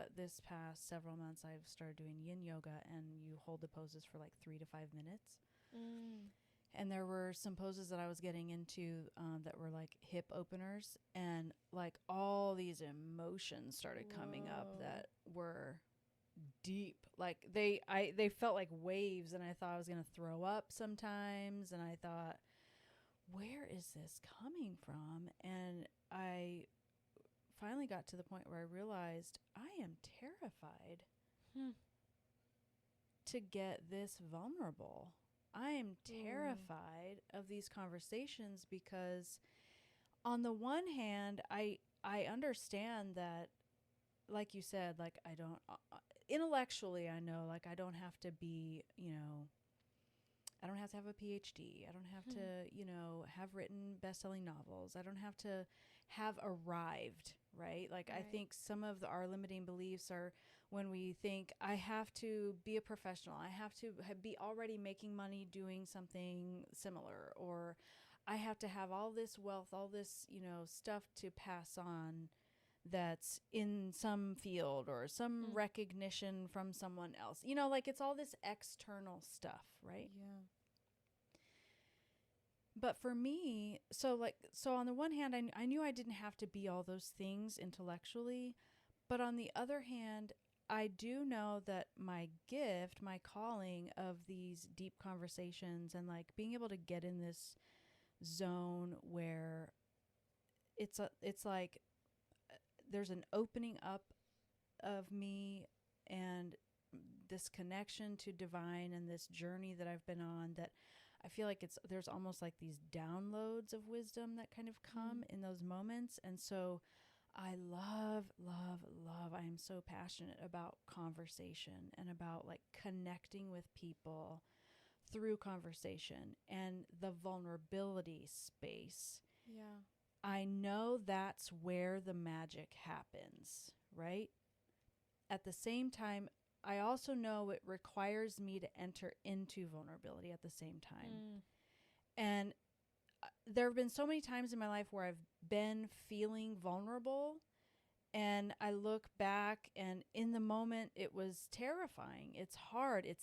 but this past several months I've started doing yin yoga, and you hold the poses for like 3 to 5 minutes. And there were some poses that I was getting into that were like hip openers, and like all these emotions started coming up that were deep. Like they felt like waves, and I thought I was going to throw up sometimes, and I thought, where is this coming from? And I finally got to the point where I realized I am terrified to get this vulnerable. I am terrified of these conversations because on the one hand, I understand that, like you said, like I don't, intellectually, I know, like I don't have to be, I don't have to have a PhD. I don't have to, have written best-selling novels. I don't have to have arrived, right? Like I think some of our limiting beliefs are when we think I have to be a professional. I have to be already making money doing something similar, or I have to have all this wealth, all this, stuff to pass on that's in some field or some recognition from someone else. Like it's all this external stuff, right? Yeah. But for me, so on the one hand, I knew I didn't have to be all those things intellectually. But on the other hand, I do know that my gift, my calling of these deep conversations and like being able to get in this zone where it's like there's an opening up of me and this connection to divine and this journey that I've been on, that I feel like there's almost like these downloads of wisdom that kind of come in those moments. And so I love, I am so passionate about conversation and about like connecting with people through conversation and the vulnerability space. Yeah. I know that's where the magic happens, right? At the same time, I also know it requires me to enter into vulnerability at the same time. And there have been so many times in my life where I've been feeling vulnerable, and I look back and in the moment it was terrifying. It's hard. It's